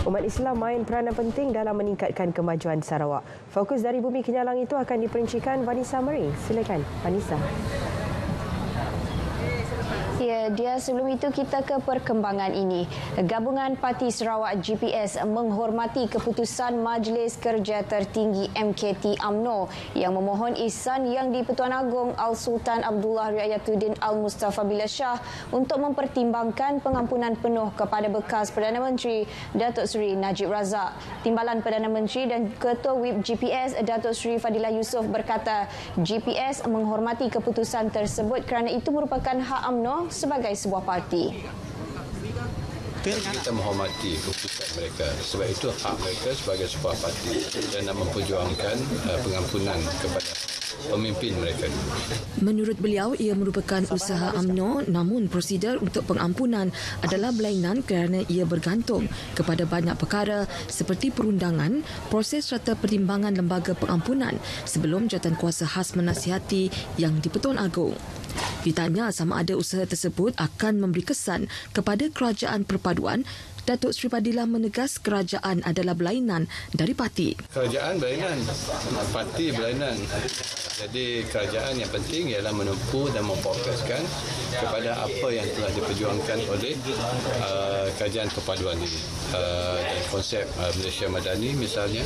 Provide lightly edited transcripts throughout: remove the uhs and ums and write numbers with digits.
Umat Islam main peranan penting dalam meningkatkan kemajuan Sarawak. Fokus dari Bumi Kenyalang itu akan diperincikan Vanessa Mary. Silakan, Vanessa. Ya, dia sebelum itu kita ke perkembangan ini. Gabungan Parti Sarawak GPS menghormati keputusan Majlis Kerja Tertinggi MKT UMNO yang memohon ihsan yang di-Pertuan Agong Al-Sultan Abdullah Riayatuddin Al-Mustafa Billah Shah untuk mempertimbangkan pengampunan penuh kepada bekas Perdana Menteri Datuk Seri Najib Razak. Timbalan Perdana Menteri dan Ketua Whip GPS Datuk Seri Fadilah Yusof berkata GPS menghormati keputusan tersebut kerana itu merupakan hak UMNO sebagai sebuah parti. Kita menghormati keputusan mereka sebab itu hak mereka sebagai sebuah parti dan nak memperjuangkan pengampunan kepada pemimpin mereka. Menurut beliau, ia merupakan usaha UMNO namun prosedur untuk pengampunan adalah berlainan kerana ia bergantung kepada banyak perkara seperti perundangan, proses serta pertimbangan lembaga pengampunan sebelum jawatankuasa khas menasihati yang di-Pertuan Agong. Ditanya sama ada usaha tersebut akan memberi kesan kepada kerajaan perpaduan, Datuk Seri Fadilah menegas kerajaan adalah berlainan dari parti. Kerajaan berlainan, parti berlainan. Jadi kerajaan yang penting ialah menumpu dan memfokuskan kepada apa yang telah diperjuangkan oleh kerajaan perpaduan ini. Dan konsep Malaysia Madani misalnya,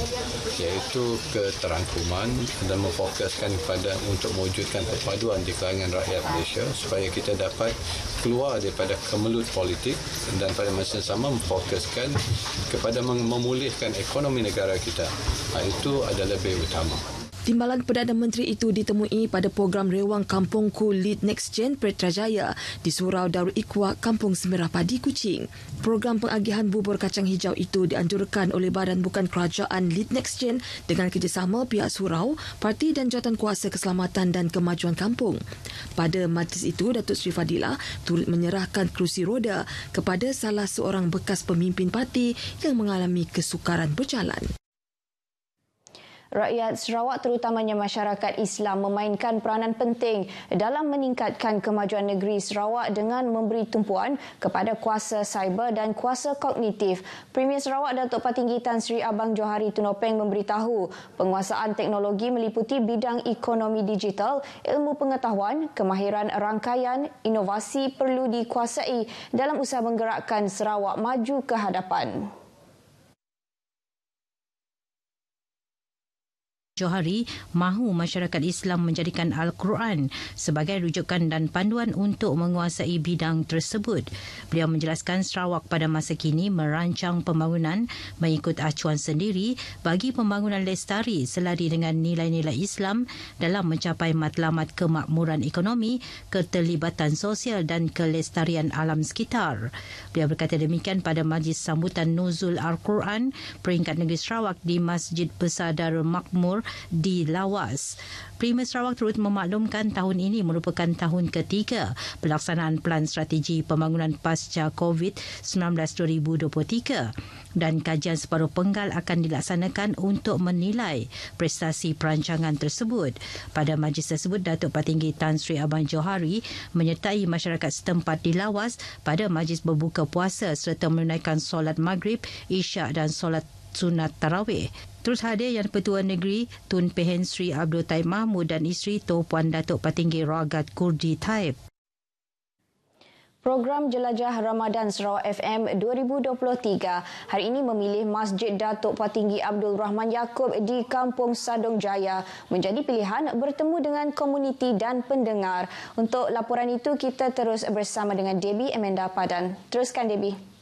iaitu keterangkuman dan memfokuskan kepada untuk mewujudkan perpaduan di kalangan rakyat Malaysia supaya kita dapat keluar daripada kemelut politik dan pada masa yang sama memfokuskan kepada memulihkan ekonomi negara kita. Itu adalah lebih utama. Timbalan Perdana Menteri itu ditemui pada program Rewang Kampungku Lead Next Gen Putrajaya di Surau Darul Ikhwa, Kampung Semerah Padi, Kuching. Program pengagihan bubur kacang hijau itu dianjurkan oleh Badan Bukan Kerajaan Lead Next Gen dengan kerjasama pihak surau, parti dan jawatankuasa keselamatan dan kemajuan kampung. Pada majlis itu, Datuk Seri Fadilah turut menyerahkan kerusi roda kepada salah seorang bekas pemimpin parti yang mengalami kesukaran berjalan. Rakyat Sarawak terutamanya masyarakat Islam memainkan peranan penting dalam meningkatkan kemajuan negeri Sarawak dengan memberi tumpuan kepada kuasa cyber dan kuasa kognitif. Premier Sarawak Datuk Patinggi Tan Sri Abang Johari Tunopeng memberitahu penguasaan teknologi meliputi bidang ekonomi digital, ilmu pengetahuan, kemahiran rangkaian, inovasi perlu dikuasai dalam usaha menggerakkan Sarawak maju ke hadapan. Johari mahu masyarakat Islam menjadikan Al-Quran sebagai rujukan dan panduan untuk menguasai bidang tersebut. Beliau menjelaskan Sarawak pada masa kini merancang pembangunan mengikut acuan sendiri bagi pembangunan lestari selari dengan nilai-nilai Islam dalam mencapai matlamat kemakmuran ekonomi, keterlibatan sosial dan kelestarian alam sekitar. Beliau berkata demikian pada majlis sambutan Nuzul Al-Quran peringkat negeri Sarawak di Masjid Besar Darul Makmur di Lawas. Premier Sarawak turut memaklumkan tahun ini merupakan tahun ketiga pelaksanaan Pelan Strategi Pembangunan Pasca COVID-19 2023 dan kajian separuh penggal akan dilaksanakan untuk menilai prestasi perancangan tersebut. Pada majlis tersebut, Datuk Patinggi Tan Sri Abang Johari menyertai masyarakat setempat di Lawas pada majlis berbuka puasa serta menunaikan solat maghrib, isyak dan solat sunat tarawih. Terus hadir Yang Pertua Negeri Tun Pehen Sri Abdul Taib Mahmud dan isteri Tuan Puan Datuk Patinggi Ragat Kurdi Taib. Program Jelajah Ramadan Sarawak FM 2023 hari ini memilih Masjid Datuk Patinggi Abdul Rahman Yaakob di Kampung Sadong Jaya menjadi pilihan bertemu dengan komuniti dan pendengar. Untuk laporan itu, kita terus bersama dengan Debbie Amanda Padan. Teruskan, Debbie.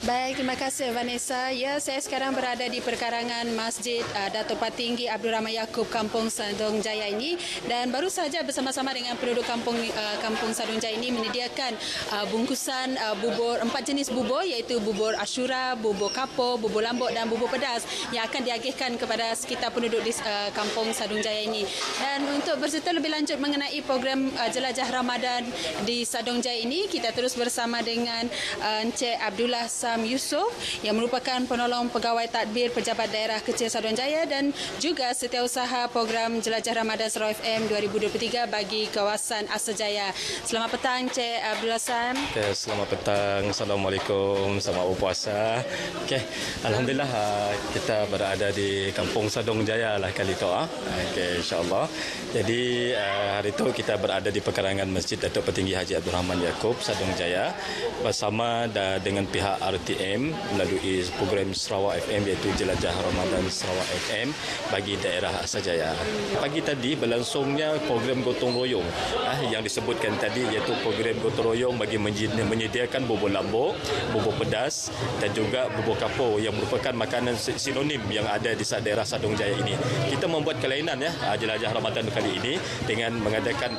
Baik, terima kasih Vanessa. Ya, saya sekarang berada di perkarangan Masjid Datuk Patinggi Abdul Rahman Yaakob Kampung Sadong Jaya ini dan baru saja bersama-sama dengan penduduk Kampung Sadong Jaya ini menyediakan bungkusan bubur 4 jenis bubur iaitu bubur Ashura, bubur kapur, bubur lambuk dan bubur pedas yang akan diagihkan kepada sekitar penduduk di Kampung Sadong Jaya ini. Dan untuk bercerita lebih lanjut mengenai program Jelajah Ramadan di Sadong Jaya ini, kita terus bersama dengan Encik Abdullah Sam Yusof yang merupakan penolong pegawai tadbir Pejabat Daerah Kecil Saduan Jaya dan juga setiausaha program Jelajah Ramadan Sarawak FM 2023 bagi kawasan Asrjaya. Selamat petang Encik Abdullah Sam. Okay, selamat petang. Assalamualaikum. Selamat berpuasa. Okay. Alhamdulillah kita berada di Kampung Sadong Jaya lah kali itu. Okay, insyaAllah. Jadi hari itu kita berada di pekarangan Masjid Datuk Petinggi Haji Abdul Rahman Yaakob Sadong Jaya bersama dengan pihak RTM melalui program Sarawak FM iaitu Jelajah Ramadan Sarawak FM bagi daerah Asrjaya. Pagi tadi berlangsungnya program gotong royong yang disebutkan tadi iaitu program gotong royong bagi menyediakan bubur lambuk, bubur pedas dan juga bubur kapur yang merupakan makanan sinonim yang ada di daerah Sadong Jaya ini. Kita membuat kelainan Jelajah Ramadan kali ini dengan mengadakan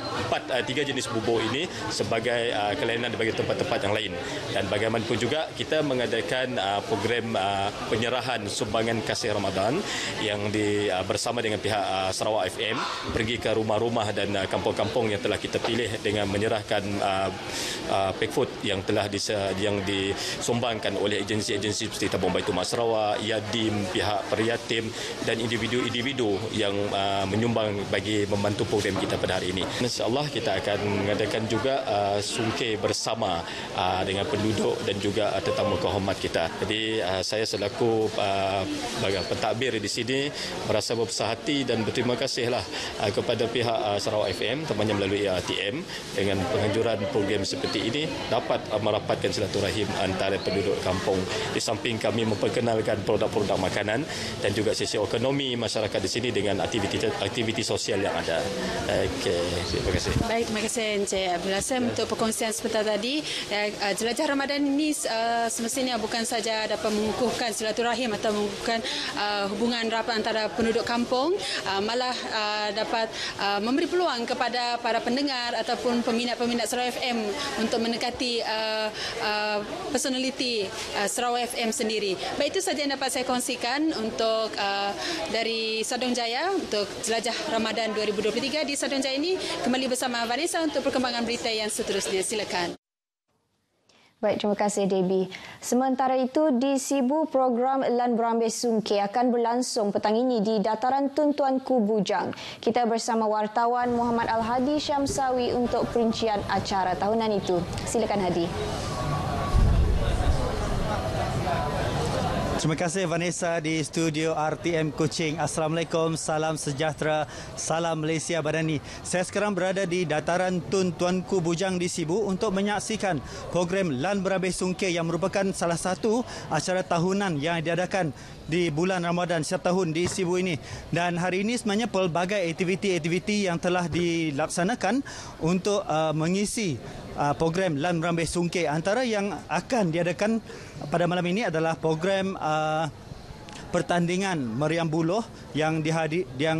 3 jenis bubur ini sebagai kelainan bagi tempat-tempat yang lain. Dan bagaimanapun juga kita mengadakan program penyerahan sumbangan kasih Ramadan yang bersama dengan pihak Sarawak FM pergi ke rumah-rumah dan kampung-kampung yang telah kita pilih dengan menyerahkan pack food yang telah disumbangkan oleh agensi-agensi seperti Tabung Baitul Mak Sarawak, Yadim, pihak Periyatim dan individu-individu yang menyumbang bagi membantu program kita pada hari ini. InsyaAllah kita akan mengadakan juga sungkir bersama dengan penduduk dan juga tetamu kehormat kita. Jadi saya selaku pentadbir di sini merasa berbesar hati dan berterima kasihlah kepada pihak Sarawak FM temannya melalui RTM dengan penganjuran program seperti ini dapat merapatkan silaturahim antara penduduk kampung di samping kami memperkenalkan produk-produk makanan dan juga sisi ekonomi masyarakat di sini dengan aktiviti sosial yang ada. Okey, terima kasih. Baik, terima kasih Encik Abdullah Sam untuk perkongsian sebentar tadi. Jelajah Ramadan ini semestinya bukan saja dapat mengukuhkan silaturahim atau mengukuhkan hubungan rapat antara penduduk kampung, malah dapat memberi peluang kepada para pendengar ataupun peminat-peminat Sarawak FM untuk mendekati personaliti Sarawak FM sendiri. Baik, itu saja yang dapat saya kongsikan untuk dari Sadong Jaya untuk Jelajah Ramadan 2023 di Sadong Jaya ini. Kembali bersama Vanessa untuk perkembangan berita yang seterusnya. Silakan. Baik, terima kasih Debbie. Sementara itu, di Sibu, program Lan Berambis Sungkir akan berlangsung petang ini di Dataran Tun Tuanku Bujang. Kita bersama wartawan Muhammad Al-Hadi Syamsawi untuk perincian acara tahunan itu. Silakan Hadi. Terima kasih Vanessa di studio RTM Kuching. Assalamualaikum, salam sejahtera, salam Malaysia Badani. Saya sekarang berada di Dataran Tun Tuanku Bujang di Sibu untuk menyaksikan program Lan Berambis Sungkir yang merupakan salah satu acara tahunan yang diadakan di bulan Ramadan setiap tahun di Sibu ini. Dan hari ini sebenarnya pelbagai aktiviti-aktiviti yang telah dilaksanakan untuk mengisi program Lan Berambis Sungkir. Antara yang akan diadakan pada malam ini adalah program pertandingan meriam buluh yang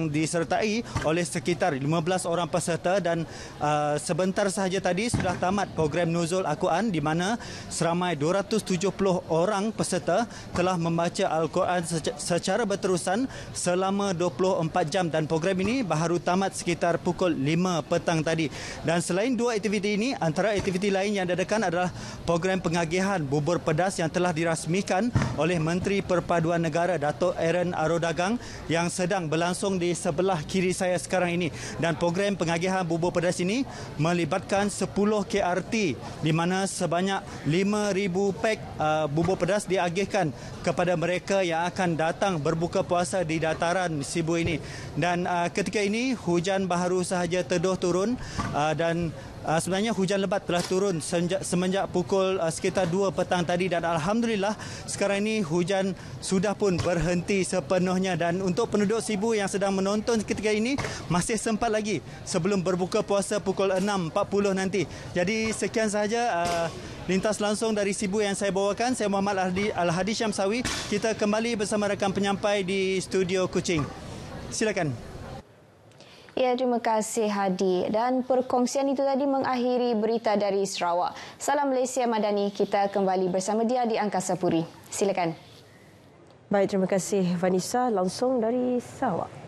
disertai oleh sekitar 15 orang peserta dan sebentar sahaja tadi sudah tamat program Nuzul Al-Quran di mana seramai 270 orang peserta telah membaca Al-Quran secara berterusan selama 24 jam dan program ini baru tamat sekitar pukul 5 petang tadi. Dan selain dua aktiviti ini, antara aktiviti lain yang diadakan adalah program pengagihan bubur pedas yang telah dirasmikan oleh Menteri Perpaduan Negara Datuk Aaron Arodagang yang sedang berlangsung di sebelah kiri saya sekarang ini. Dan program pengagihan bubur pedas ini melibatkan 10 KRT di mana sebanyak 5,000 pack bubur pedas diagihkan kepada mereka yang akan datang berbuka puasa di dataran Sibu ini. Dan ketika ini hujan baru sahaja teduh turun dan sebenarnya hujan lebat telah turun semenjak pukul sekitar 2 petang tadi dan alhamdulillah sekarang ini hujan sudah pun berhenti sepenuhnya. Dan untuk penduduk Sibu yang sedang menonton ketika ini masih sempat lagi sebelum berbuka puasa pukul 6.40 nanti. Jadi sekian sahaja lintas langsung dari Sibu yang saya bawakan. Saya Muhammad Al-Hadi Syamsawi. Kita kembali bersama rakan penyampai di studio Kuching. Silakan. Ya, terima kasih Hadi. Dan perkongsian itu tadi mengakhiri berita dari Sarawak. Salam Malaysia Madani. Kita kembali bersama dia di Angkasa Puri. Silakan. Baik, terima kasih Vanessa langsung dari Sarawak.